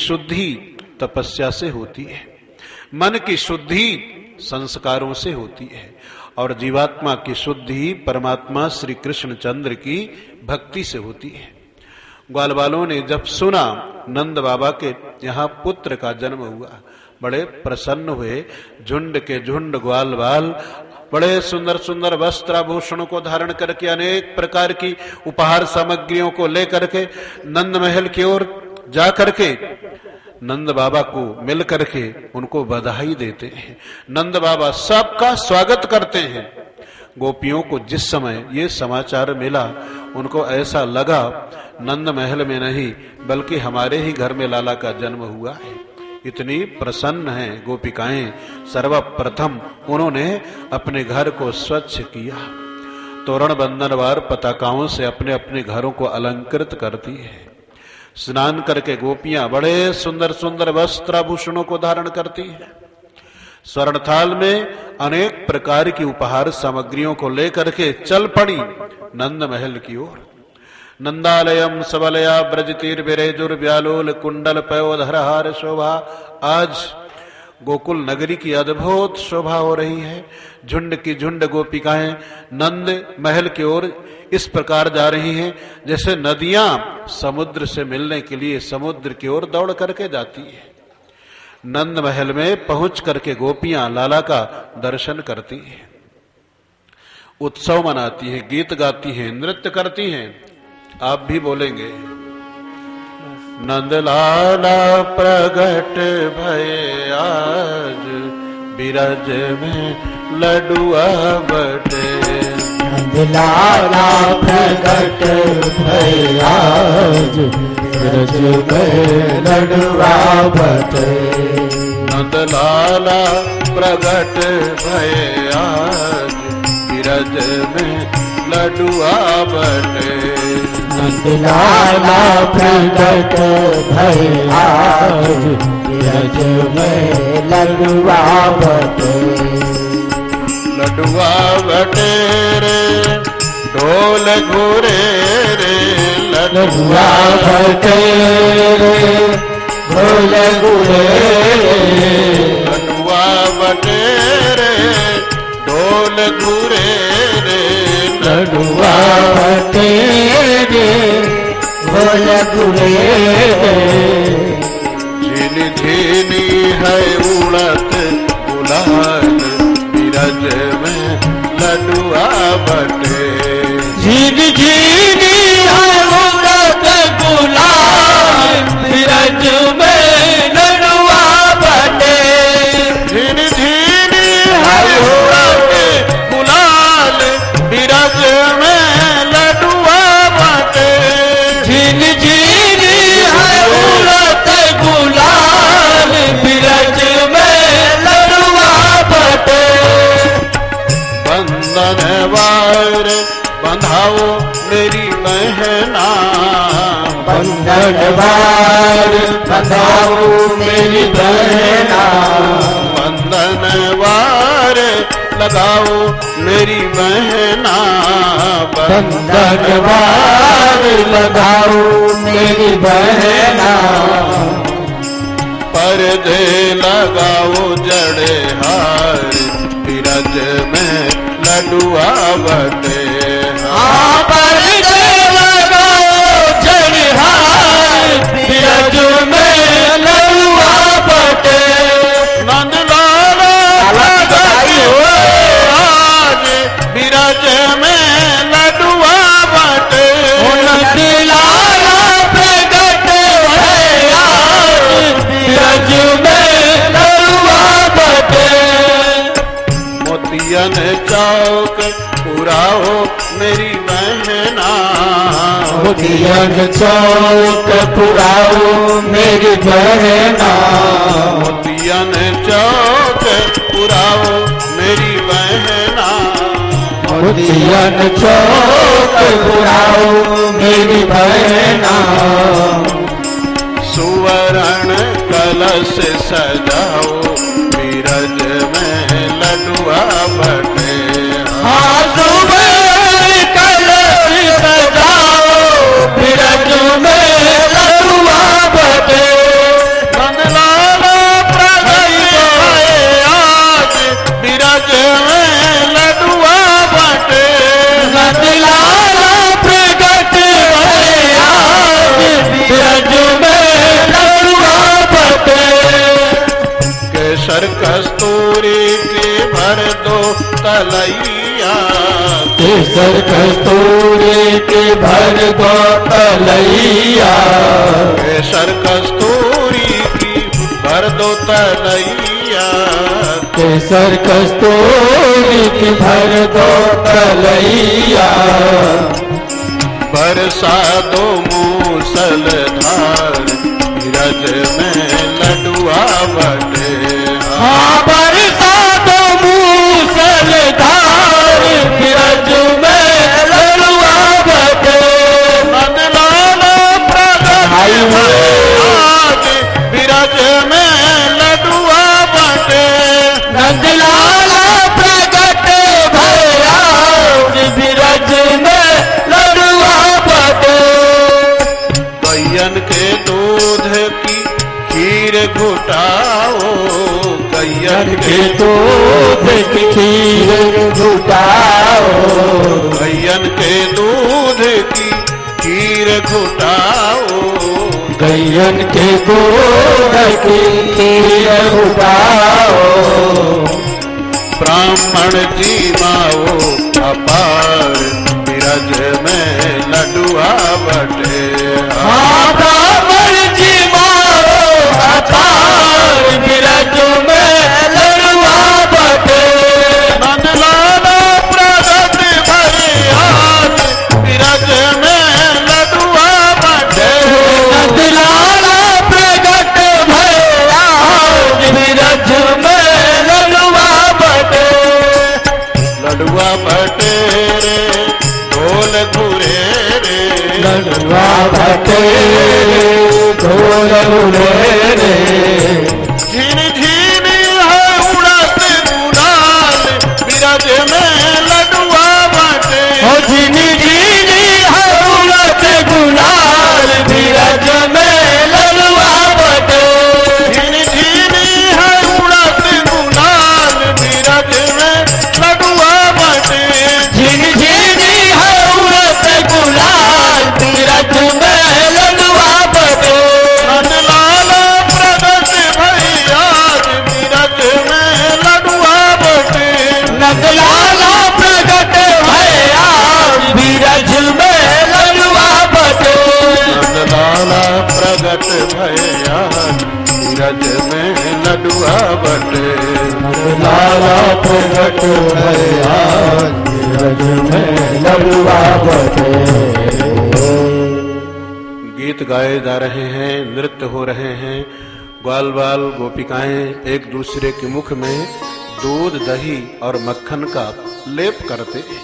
शुद्धि तपस्या से होती है, मन की शुद्धि संस्कारों से होती है और जीवात्मा की शुद्धि परमात्मा श्री कृष्ण चंद्र की भक्ति से होती है। ग्वाल वालों ने जब सुना नंद बाबा के यहाँ पुत्र का जन्म हुआ, बड़े प्रसन्न हुए। झुंड के झुंड ग्वाल बाल बड़े सुंदर सुंदर वस्त्र आभूषणों को धारण करके, अनेक प्रकार की उपहार सामग्रियों को लेकर के नंद महल की ओर जा करके नंद बाबा को मिल करके उनको बधाई देते हैं। नंद बाबा सबका स्वागत करते हैं। गोपियों को जिस समय ये समाचार मिला, उनको ऐसा लगा नंद महल में नहीं बल्कि हमारे ही घर में लाला का जन्म हुआ है। इतनी प्रसन्न हैं गोपिकाएं। सर्वप्रथम उन्होंने अपने घर को स्वच्छ किया, तोरण बंधनवार पताकाओं से अपने अपने घरों को अलंकृत करती है। स्नान करके गोपियां बड़े सुंदर सुंदर वस्त्राभूषणों को धारण करती हैं। स्वर्ण थाल में अनेक प्रकार की उपहार सामग्रियों को लेकर के चल पड़ी नंद महल की ओर। नंदालयम सबलया ब्रजतीर विरेजुर व्यालोल कुंडल पयोधरहार शोभा। आज गोकुल नगरी की अद्भुत शोभा हो रही है। झुंड की झुंड गोपिकाएं नंद महल की ओर इस प्रकार जा रही हैं जैसे नदियां समुद्र से मिलने के लिए समुद्र की ओर दौड़ करके जाती है। नंद महल में पहुंच करके गोपियां लाला का दर्शन करती हैं, उत्सव मनाती हैं, गीत गाती हैं, नृत्य करती हैं। आप भी बोलेंगे, नंद लाला प्रगट भय आज बिरज में लडुआ बटे। नंद लाला प्रगट भय आज बिरज में लडुआ बटे। नंद लाला प्रगट भय आज बिरज में लडुआ बटे। नंद लाला प्रगट भय आज बिरज में लडुआ बटे। लडुआ बटे रे ढोल घूरे रे। लडुआ बटे रे ढोल घूरे रे। लडुआ बटे रे ढोल घूरे रे। लडुआ बटे रे ढोल घूरे रे। झीनी झीनी है उड़त गुलाल बिरज में लडुआ बटे। झीनी झीनी है उड़त गुलाल बिरज में लडुआ बटे। झीनी झीनी है उड़त गुलाल बिरज में लडुआ बटे। झीनी झीनी है उड़त गुलाल बिरज में लडुआ बटे। बंधन वार बंधाओ मेरी बहना। बंधन वार बंधाओ मेरी बहना। बंधन वार लगाओ मेरी बहना। बंधन वार लगाओ मेरी बहना। पर्दे लगाओ जड़े हार बिरज में लडुआ बटे। हाँ पर्दे लगाओ जड़े हार बिरज में लडुआ बटे। नंद लाला आज बिरज में लडुआ बटे। नंद लाला प्रगट भय आज बिरज में लडुआ बटे। मोतियन चौक पुराओ मेरी बहना। मोतियन चौक पुराओ मेरी बहना। मोतियन चौक पुराओ मेरी बहना। मोतियन चौक पुराओ मेरी बहना। सुवर्ण कलश सजाओ बिरज में लडुआ बटे। हाँ सुवर्ण कलश सजाओ बिरज में लडुआ बटे। केसर कस्तूरी की भर दो तलैया, केसर कस्तूरी की भर दो तलैया, केसर कस्तूरी की भर दो तलैया, केसर कस्तूरी की भर दो तलैया, बरसा दो मूसलधार ब्रज में लडुआ बटे, हाँ बरसा दो मूसलधार ब्रज में लडुआ बटे, नंदलाल प्रगट आज ब्रज में लडुआ बटे, नंदलाल प्रगट भया ब्रज में लडुआ बटे, गैयन के दूध की खीर घुटाओ, गैयन के दूध की खीर घुटाओ, गैयन के दूध की खीर घुटाओ, गैयन के दूध की खीर घुटाओ, ब्राह्मण जीवाओ अपार ब्रज में लडुआ बटे, हाँ ब्राह्मण जीवाओ अपार ब्रज में लडुआ बटे, नंदलाल प्रगट भैया ब्रज में लडुआ बटे, नंदलाल प्रगट भया ब्रज में लडुआ बटे, लडुआ बटे रे ढोल घुरे रे, लडुआ बटे ढोल घुरे रे, झिन झिन है उड़त गुलाल ब्रज में लडुआ बटे, ओ झिनी झिनी है उड़त गुलाल ब्रज में लडुआ बटे, झिन झिन है उड़त गुलाल ब्रज में लडुआ बटे, झिनी झिनी है उड़त गुलाल ब्रज में लडुआ बटे, नंदलाल प्रगट भैया ब्रज में लडुआ बटे, नंदलाल प्रगट भया ब्रज में लडुआ बटे, नंदलाल प्रगट भैया ब्रज में लडुआ बटे, लाला प्रगट भया ब्रज में लडुआ बटे। गीत गाए जा रहे हैं, नृत्य हो रहे हैं, ग्वाल बाल गोपिकाएं एक दूसरे के मुख में दूध दही और मक्खन का लेप करते हैं।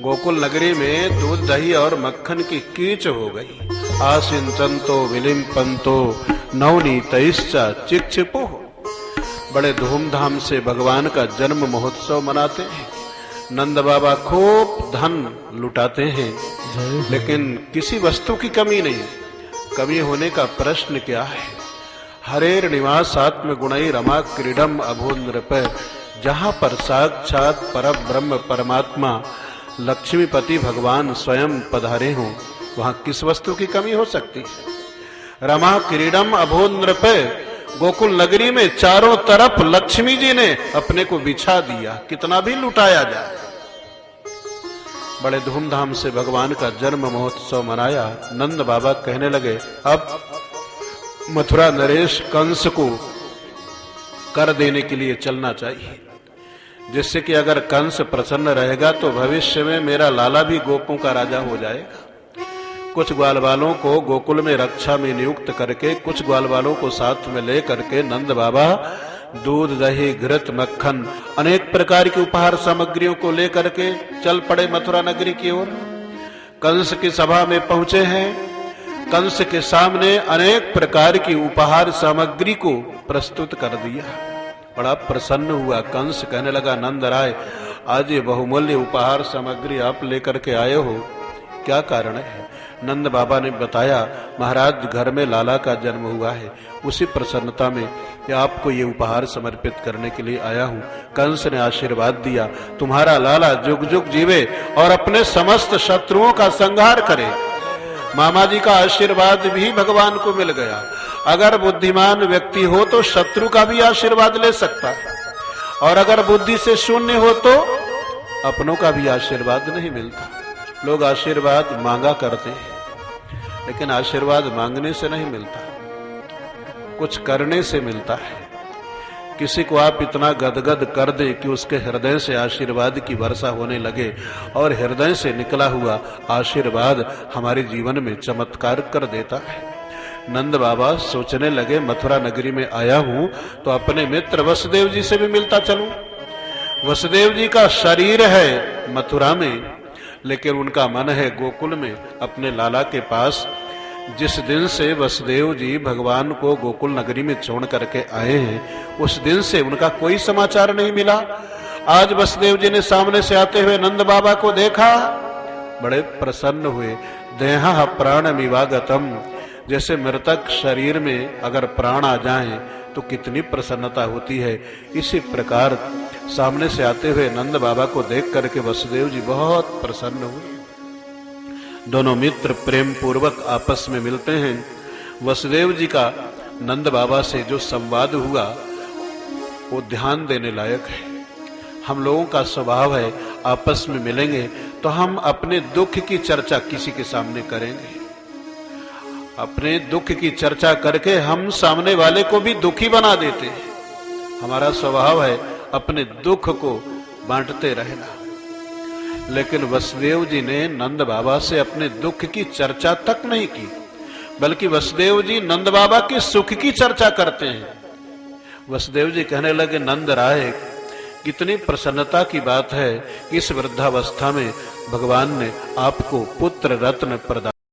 गोकुल नगरी में दूध दही और मक्खन की कीच हो गई। आसिंचंतो विलिम्पंतो नवनीतैश्च चिक्षिपो, बड़े धूमधाम से भगवान का जन्म महोत्सव मनाते हैं। नंद बाबा खूब धन लुटाते हैं, लेकिन किसी वस्तु की कमी नहीं। कमी होने का प्रश्न क्या है? हरेर निवास आत्म गुणई रमा क्रीडम अभो नृप, जहां पर साक्षात पर ब्रह्म परमात्मा लक्ष्मीपति भगवान स्वयं पधारे हों, वहां किस वस्तु की कमी हो सकती है? रमा क्रीडम अभो नृप, गोकुल नगरी में चारों तरफ लक्ष्मी जी ने अपने को बिछा दिया, कितना भी लुटाया जाए। बड़े धूमधाम से भगवान का जन्म महोत्सव मनाया। नंद बाबा कहने लगे, अब मथुरा नरेश कंस को कर देने के लिए चलना चाहिए, जिससे कि अगर कंस प्रसन्न रहेगा तो भविष्य में मेरा लाला भी गोपों का राजा हो जाएगा। कुछ ग्वाल बालों को गोकुल में रक्षा में नियुक्त करके, कुछ ग्वाल बालों को साथ में ले करके नंद बाबा दूध दही घृत मक्खन अनेक प्रकार की उपहार सामग्रियों को लेकर के चल पड़े मथुरा नगरी की ओर। कंस की सभा में पहुंचे हैं। कंस के सामने अनेक प्रकार की उपहार सामग्री को प्रस्तुत कर दिया। बड़ा प्रसन्न हुआ कंस। कहने लगा, नंद राय, आज ये बहुमूल्य उपहार सामग्री आप लेकर के आए हो, क्या कारण है? नंद बाबा ने बताया, महाराज घर में लाला का जन्म हुआ है, उसी प्रसन्नता में कि आपको ये उपहार समर्पित करने के लिए आया हूँ। कंस ने आशीर्वाद दिया, तुम्हारा लाला जुग जुग जीवे और अपने समस्त शत्रुओं का संहार करे। मामा जी का आशीर्वाद भी भगवान को मिल गया अगर बुद्धिमान व्यक्ति हो तो शत्रु का भी आशीर्वाद ले सकता है, और अगर बुद्धि से शून्य हो तो अपनों का भी आशीर्वाद नहीं मिलता। लोग आशीर्वाद मांगा करते हैं, लेकिन आशीर्वाद मांगने से नहीं मिलता, कुछ करने से मिलता है। किसी को आप इतना गदगद कर दें कि उसके हृदय से आशीर्वाद की वर्षा होने लगे, और हृदय से निकला हुआ आशीर्वाद हमारे जीवन में चमत्कार कर देता है। नंद बाबा सोचने लगे, मथुरा नगरी में आया हूं तो अपने मित्र वसुदेव जी से भी मिलता चलूं। वसुदेव जी का शरीर है मथुरा में, लेकिन उनका मन है गोकुल में, अपने लाला के पास। जिस दिन से वसुदेव जी भगवान को गोकुल नगरी में छोड़ करके आए हैं, उस दिन से उनका कोई समाचार नहीं मिला। आज वसुदेव जी ने सामने से आते हुए नंद बाबा को देखा, बड़े प्रसन्न हुए। देहा प्राणमिवागतम, जैसे मृतक शरीर में अगर प्राण आ जाएं तो कितनी प्रसन्नता होती है, इसी प्रकार सामने से आते हुए नंद बाबा को देख करके वसुदेव जी बहुत प्रसन्न हुए। दोनों मित्र प्रेम पूर्वक आपस में मिलते हैं। वसुदेव जी का नंद बाबा से जो संवाद हुआ वो ध्यान देने लायक है। हम लोगों का स्वभाव है, आपस में मिलेंगे तो हम अपने दुख की चर्चा किसी के सामने करेंगे। अपने दुख की चर्चा करके हम सामने वाले को भी दुखी बना देते हैं। हमारा स्वभाव है अपने दुख को बांटते रहना। लेकिन वसुदेव जी ने नंद बाबा से अपने दुख की चर्चा तक नहीं की, बल्कि वसुदेव जी नंद बाबा के सुख की चर्चा करते हैं। वसुदेव जी कहने लगे, नंद राय, कितनी प्रसन्नता की बात है, इस वृद्धावस्था में भगवान ने आपको पुत्र रत्न प्रदान